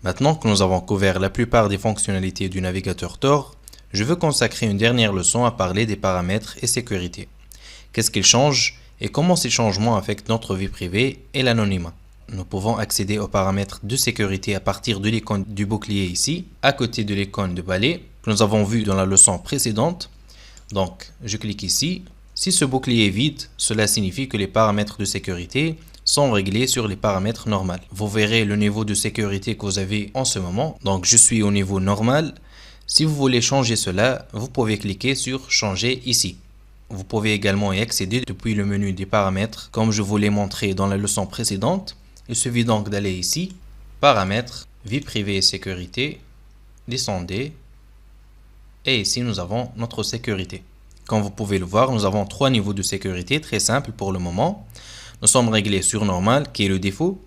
Maintenant que nous avons couvert la plupart des fonctionnalités du navigateur Tor, je veux consacrer une dernière leçon à parler des paramètres et sécurité. Qu'est-ce qu'ils changent et comment ces changements affectent notre vie privée et l'anonymat. Nous pouvons accéder aux paramètres de sécurité à partir de l'icône du bouclier ici, à côté de l'icône de balai que nous avons vu dans la leçon précédente. Donc, je clique ici. Si ce bouclier est vide, cela signifie que les paramètres de sécurité sont réglés sur les paramètres normaux. Vous verrez le niveau de sécurité que vous avez en ce moment. Donc, je suis au niveau normal. Si vous voulez changer cela, vous pouvez cliquer sur changer ici. Vous pouvez également y accéder depuis le menu des paramètres, comme je vous l'ai montré dans la leçon précédente. Il suffit donc d'aller ici, paramètres, vie privée et sécurité, descendez, et ici nous avons notre sécurité. Comme vous pouvez le voir, nous avons 3 niveaux de sécurité, très simples pour le moment. Nous sommes réglés sur normal, qui est le défaut.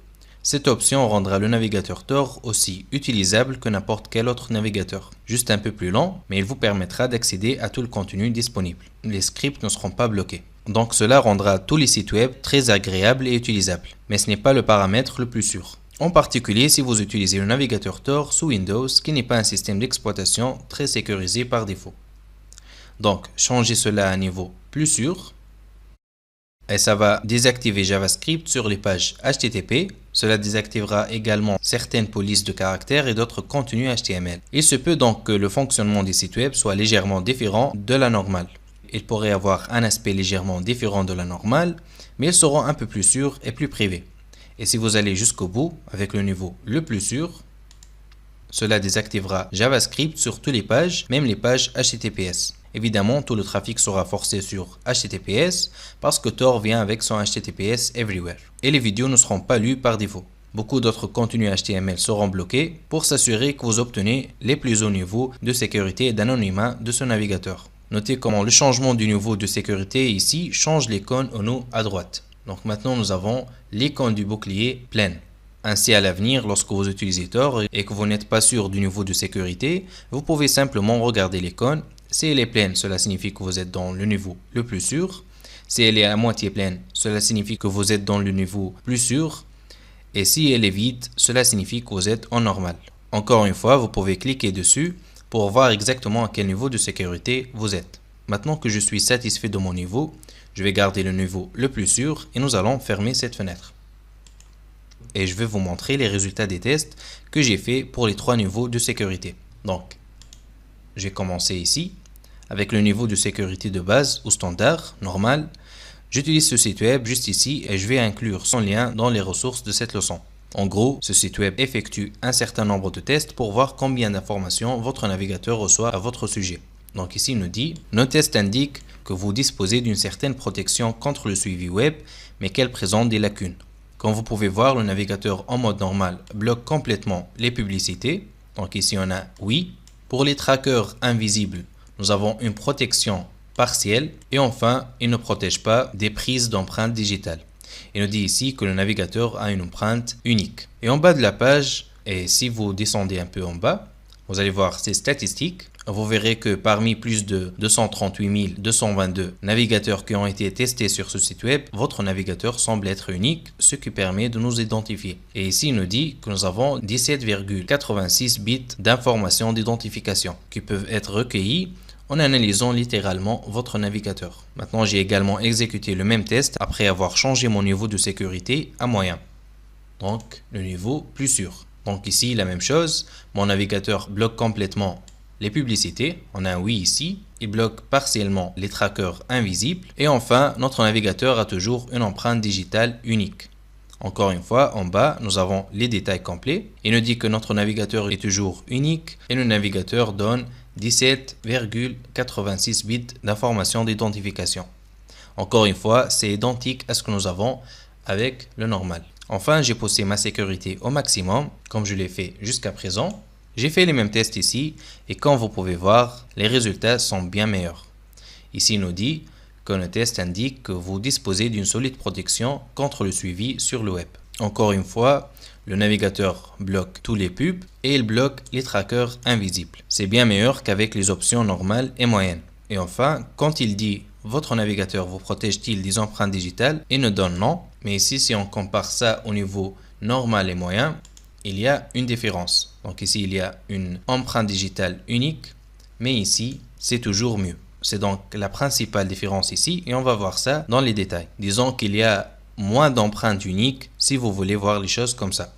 Cette option rendra le navigateur Tor aussi utilisable que n'importe quel autre navigateur. Juste un peu plus lent, mais il vous permettra d'accéder à tout le contenu disponible. Les scripts ne seront pas bloqués. Donc cela rendra tous les sites web très agréables et utilisables. Mais ce n'est pas le paramètre le plus sûr. En particulier si vous utilisez le navigateur Tor sous Windows, qui n'est pas un système d'exploitation très sécurisé par défaut. Donc changez cela à un niveau plus sûr. Et ça va désactiver JavaScript sur les pages HTTP. Cela désactivera également certaines polices de caractères et d'autres contenus HTML. Il se peut donc que le fonctionnement des sites web soit légèrement différent de la normale. Il pourrait avoir un aspect légèrement différent de la normale, mais ils seront un peu plus sûrs et plus privés. Et si vous allez jusqu'au bout, avec le niveau le plus sûr, cela désactivera JavaScript sur toutes les pages, même les pages HTTPS. Évidemment, tout le trafic sera forcé sur HTTPS parce que Tor vient avec son HTTPS Everywhere. Et les vidéos ne seront pas lues par défaut. Beaucoup d'autres contenus HTML seront bloqués pour s'assurer que vous obtenez les plus hauts niveaux de sécurité et d'anonymat de ce navigateur. Notez comment le changement du niveau de sécurité ici change l'icône en haut à droite. Donc maintenant nous avons l'icône du bouclier pleine. Ainsi à l'avenir, lorsque vous utilisez Tor et que vous n'êtes pas sûr du niveau de sécurité, vous pouvez simplement regarder l'icône. Si elle est pleine, cela signifie que vous êtes dans le niveau le plus sûr. Si elle est à moitié pleine, cela signifie que vous êtes dans le niveau plus sûr. Et si elle est vide, cela signifie que vous êtes en normal. Encore une fois, vous pouvez cliquer dessus pour voir exactement à quel niveau de sécurité vous êtes. Maintenant que je suis satisfait de mon niveau, je vais garder le niveau le plus sûr et nous allons fermer cette fenêtre. Et je vais vous montrer les résultats des tests que j'ai fait pour les 3 niveaux de sécurité. Donc, je vais commencer ici avec le niveau de sécurité de base ou standard, normal. J'utilise ce site web juste ici et je vais inclure son lien dans les ressources de cette leçon. En gros, ce site web effectue un certain nombre de tests pour voir combien d'informations votre navigateur reçoit à votre sujet. Donc ici, il nous dit « Nos tests indiquent que vous disposez d'une certaine protection contre le suivi web, mais qu'elle présente des lacunes. » Comme vous pouvez voir, le navigateur en mode normal bloque complètement les publicités. Donc ici, on a « Oui ». Pour les trackers invisibles, nous avons une protection partielle. Et enfin, il ne protège pas des prises d'empreintes digitales. Il nous dit ici que le navigateur a une empreinte unique. Et en bas de la page, et si vous descendez un peu en bas, vous allez voir ces statistiques. Vous verrez que parmi plus de 238 222 navigateurs qui ont été testés sur ce site web, votre navigateur semble être unique, ce qui permet de nous identifier. Et ici, il nous dit que nous avons 17,86 bits d'informations d'identification qui peuvent être recueillis en analysant littéralement votre navigateur. Maintenant, j'ai également exécuté le même test après avoir changé mon niveau de sécurité à moyen. Donc, le niveau plus sûr. Donc ici, la même chose. Mon navigateur bloque complètement les publicités. On a un oui ici. Il bloque partiellement les trackers invisibles. Et enfin, notre navigateur a toujours une empreinte digitale unique. Encore une fois, en bas, nous avons les détails complets. Il nous dit que notre navigateur est toujours unique et le navigateur donne 17,86 bits d'informations d'identification. Encore une fois, c'est identique à ce que nous avons avec le normal. Enfin, j'ai poussé ma sécurité au maximum, comme je l'ai fait jusqu'à présent. J'ai fait les mêmes tests ici et comme vous pouvez voir, les résultats sont bien meilleurs. Ici, il nous dit que le test indique que vous disposez d'une solide protection contre le suivi sur le web. Encore une fois, le navigateur bloque tous les pubs et il bloque les trackers invisibles. C'est bien meilleur qu'avec les options normales et moyennes. Et enfin, quand il dit « Votre navigateur vous protège-t-il des empreintes digitales ?» il nous donne non. Mais ici, si on compare ça au niveau normal et moyen, il y a une différence. Donc ici, il y a une empreinte digitale unique, mais ici, c'est toujours mieux. C'est donc la principale différence ici et on va voir ça dans les détails. Disons qu'il y a moins d'empreintes uniques si vous voulez voir les choses comme ça.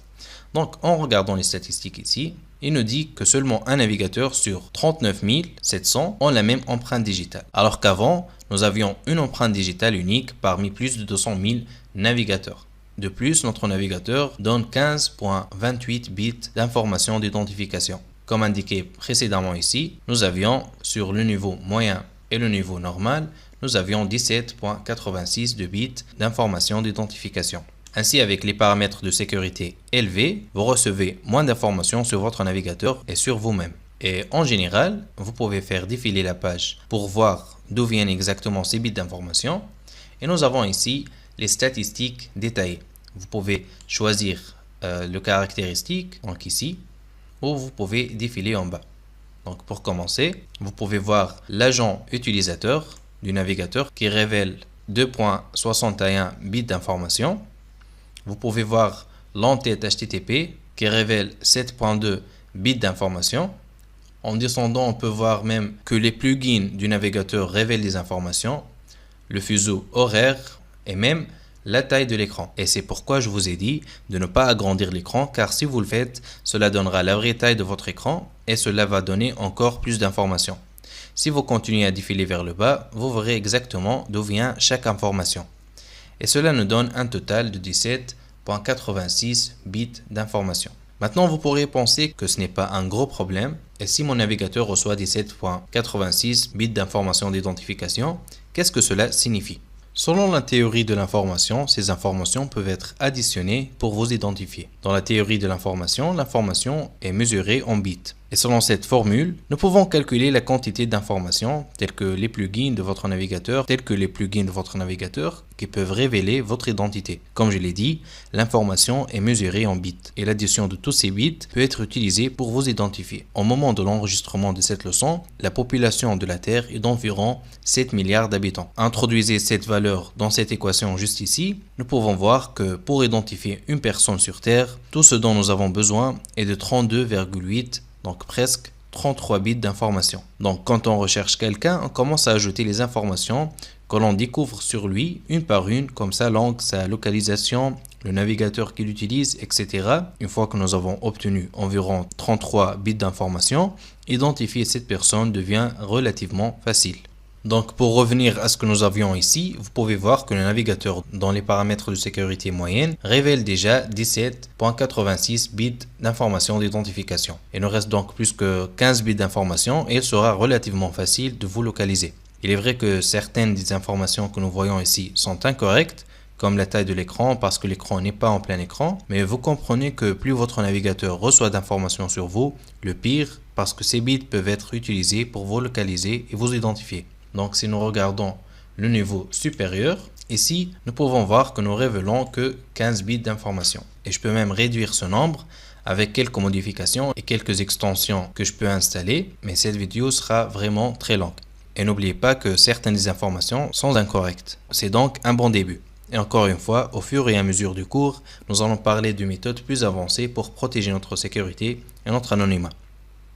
Donc en regardant les statistiques ici, il nous dit que seulement un navigateur sur 39 700 ont la même empreinte digitale. Alors qu'avant, nous avions une empreinte digitale unique parmi plus de 200 000 navigateurs. De plus, notre navigateur donne 15,28 bits d'information d'identification. Comme indiqué précédemment ici, nous avions sur le niveau moyen et le niveau normal, nous avions 17,86 de bits d'information d'identification. Ainsi, avec les paramètres de sécurité élevés, vous recevez moins d'informations sur votre navigateur et sur vous-même. Et en général, vous pouvez faire défiler la page pour voir d'où viennent exactement ces bits d'informations. Et nous avons ici les statistiques détaillées. Vous pouvez choisir le caractéristique, donc ici, ou vous pouvez défiler en bas. Donc pour commencer, vous pouvez voir l'agent utilisateur du navigateur qui révèle 2,61 bits d'information. Vous pouvez voir l'entête HTTP qui révèle 7,2 bits d'information. En descendant, on peut voir même que les plugins du navigateur révèlent des informations, le fuseau horaire et même la taille de l'écran. Et c'est pourquoi je vous ai dit de ne pas agrandir l'écran, car si vous le faites, cela donnera la vraie taille de votre écran et cela va donner encore plus d'informations. Si vous continuez à défiler vers le bas, vous verrez exactement d'où vient chaque information. Et cela nous donne un total de 17,86 bits d'informations. Maintenant, vous pourriez penser que ce n'est pas un gros problème, et si mon navigateur reçoit 17,86 bits d'informations d'identification, qu'est-ce que cela signifie? Selon la théorie de l'information, ces informations peuvent être additionnées pour vous identifier. Dans la théorie de l'information est mesurée en bits. Et selon cette formule, nous pouvons calculer la quantité d'informations telles que les plugins de votre navigateur, qui peuvent révéler votre identité. Comme je l'ai dit, l'information est mesurée en bits et l'addition de tous ces bits peut être utilisée pour vous identifier. Au moment de l'enregistrement de cette leçon, la population de la Terre est d'environ 7 milliards d'habitants. Introduisez cette valeur dans cette équation juste ici, nous pouvons voir que pour identifier une personne sur Terre, tout ce dont nous avons besoin est de 32,8, donc presque 33 bits d'informations. Donc quand on recherche quelqu'un, on commence à ajouter les informations que l'on découvre sur lui une par une, comme sa langue, sa localisation, le navigateur qu'il utilise, etc. Une fois que nous avons obtenu environ 33 bits d'informations, identifier cette personne devient relativement facile. Donc pour revenir à ce que nous avions ici, vous pouvez voir que le navigateur dans les paramètres de sécurité moyenne révèle déjà 17,86 bits d'informations d'identification. Il nous reste donc plus que 15 bits d'informations et il sera relativement facile de vous localiser. Il est vrai que certaines des informations que nous voyons ici sont incorrectes, comme la taille de l'écran parce que l'écran n'est pas en plein écran, mais vous comprenez que plus votre navigateur reçoit d'informations sur vous, le pire parce que ces bits peuvent être utilisés pour vous localiser et vous identifier. Donc si nous regardons le niveau supérieur, ici nous pouvons voir que nous révélons que 15 bits d'information. Et je peux même réduire ce nombre avec quelques modifications et quelques extensions que je peux installer, mais cette vidéo sera vraiment très longue. Et n'oubliez pas que certaines des informations sont incorrectes. C'est donc un bon début. Et encore une fois, au fur et à mesure du cours, nous allons parler de méthodes plus avancées pour protéger notre sécurité et notre anonymat.